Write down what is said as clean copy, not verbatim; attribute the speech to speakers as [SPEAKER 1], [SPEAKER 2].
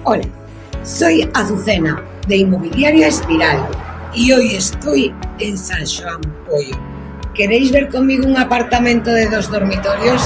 [SPEAKER 1] Hola, soy Azucena de Inmobiliaria Espiral y hoy estoy en San Xoán Pollo. ¿Queréis ver conmigo un apartamento de 2 dormitorios?